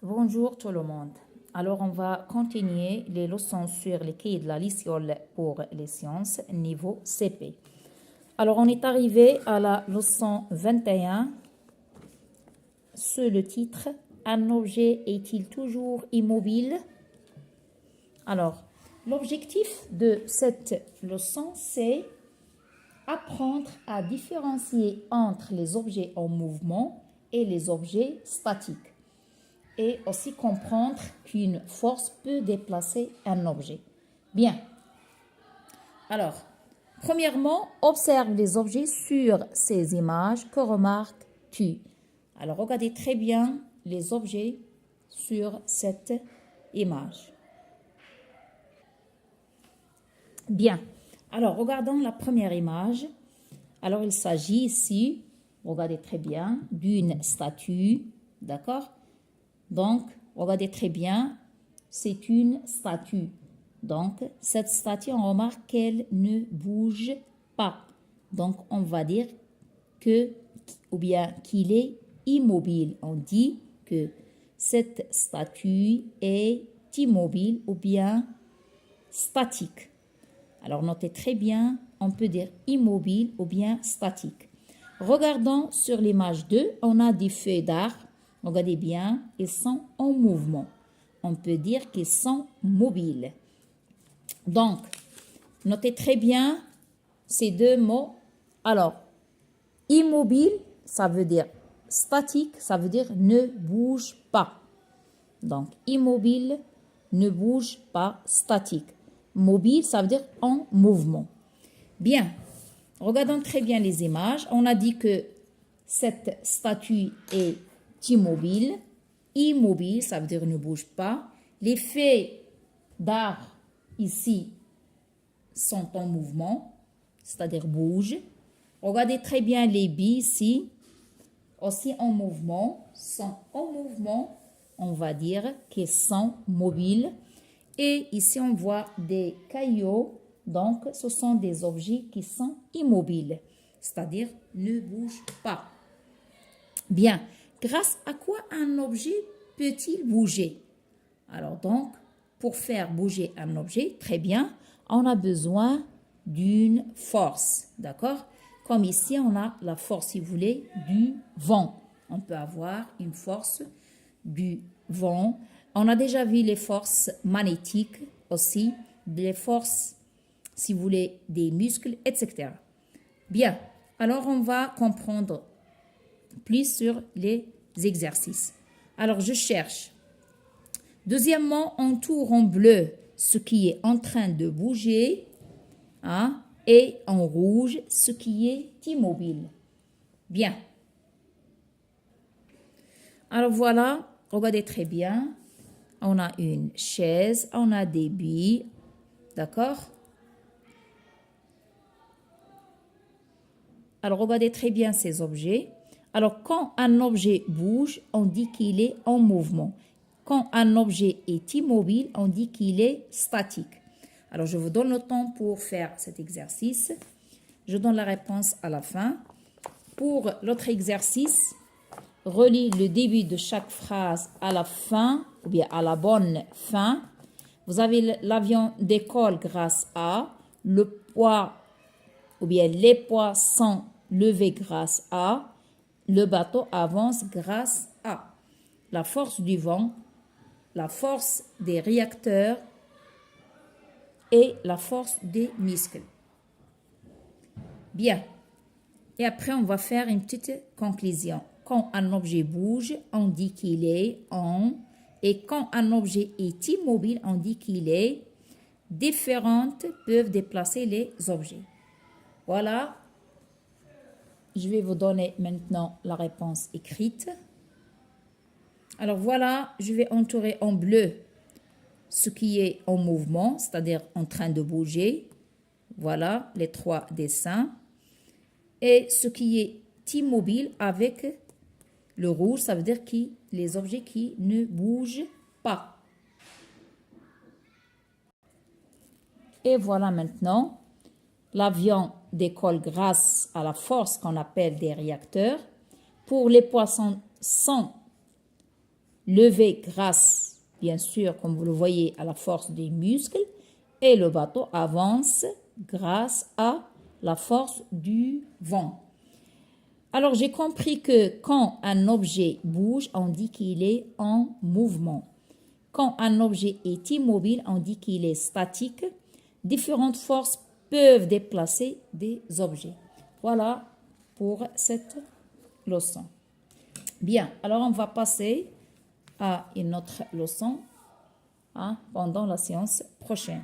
Bonjour tout le monde. Alors, on va continuer les leçons sur les cahiers de la Liciole pour les sciences, niveau CP. Alors, on est arrivé à la leçon 21 sur le titre « Un objet est-il toujours immobile ?» Alors, l'objectif de cette leçon, c'est apprendre à différencier entre les objets en mouvement et les objets statiques. Et aussi comprendre qu'une force peut déplacer un objet. Bien. Alors, premièrement, observe les objets sur ces images. Que remarques-tu? Alors, regardez très bien les objets sur cette image. Bien. Alors, regardons la première image. Alors, il s'agit ici, regardez très bien, d'une statue, d'accord? Donc, regardez très bien, c'est une statue. Donc, cette statue, on remarque qu'elle ne bouge pas. Donc, on va dire que, ou bien qu'il est immobile. On dit que cette statue est immobile ou bien statique. Alors, notez très bien, on peut dire immobile ou bien statique. Regardons sur l'image 2, on a des feuilles d'arbre. Regardez bien, ils sont en mouvement. On peut dire qu'ils sont mobiles. Donc, notez très bien ces deux mots. Alors, immobile, ça veut dire statique, ça veut dire ne bouge pas. Donc, immobile, ne bouge pas, statique. Mobile, ça veut dire en mouvement. Bien, regardons très bien les images. On a dit que cette statue est immobile. Immobile, ça veut dire ne bouge pas. Les feuilles d'arbre ici sont en mouvement, c'est-à-dire bougent. Regardez très bien les billes ici, aussi en mouvement, sont en mouvement. On va dire qu'ils sont mobiles. Et ici, on voit des cailloux. Donc, ce sont des objets qui sont immobiles, c'est-à-dire ne bougent pas. Bien. Grâce à quoi un objet peut-il bouger? Alors donc, pour faire bouger un objet, très bien, on a besoin d'une force, d'accord? Comme ici, on a la force, si vous voulez, du vent. On peut avoir une force du vent. On a déjà vu les forces magnétiques aussi, les forces, si vous voulez, des muscles, etc. Bien, alors on va comprendre plus sur les exercices. Alors, je cherche. Deuxièmement, on tourne en bleu ce qui est en train de bouger, hein, et en rouge ce qui est immobile. Bien. Alors voilà, regardez très bien. On a une chaise, on a des billes, d'accord? Alors, regardez très bien ces objets. Alors, quand un objet bouge, on dit qu'il est en mouvement. Quand un objet est immobile, on dit qu'il est statique. Alors, je vous donne le temps pour faire cet exercice. Je donne la réponse à la fin. Pour l'autre exercice, relis le début de chaque phrase à la fin, ou bien à la bonne fin. Vous avez l'avion décolle grâce à, le poids, ou bien les poids sont levés grâce à, le bateau avance grâce à la force du vent, la force des réacteurs et la force des muscles. Bien. Et après, on va faire une petite conclusion. Quand un objet bouge, on dit qu'il est en. Et quand un objet est immobile, on dit qu'il est. Différentes peuvent déplacer les objets. Voilà. Je vais vous donner maintenant la réponse écrite. Alors voilà, je vais entourer en bleu ce qui est en mouvement, c'est-à-dire en train de bouger. Voilà les trois dessins. Et ce qui est immobile avec le rouge, ça veut dire les objets qui ne bougent pas. Et voilà maintenant, l'avion décolle grâce à la force qu'on appelle des réacteurs. Pour les poissons, sont levé grâce, bien sûr, comme vous le voyez, à la force des muscles, et le bateau avance grâce à la force du vent. Alors, j'ai compris que quand un objet bouge, on dit qu'il est en mouvement. Quand un objet est immobile, on dit qu'il est statique. Différentes forces peuvent déplacer des objets. Voilà pour cette leçon. Bien, alors on va passer à une autre leçon pendant la séance prochaine.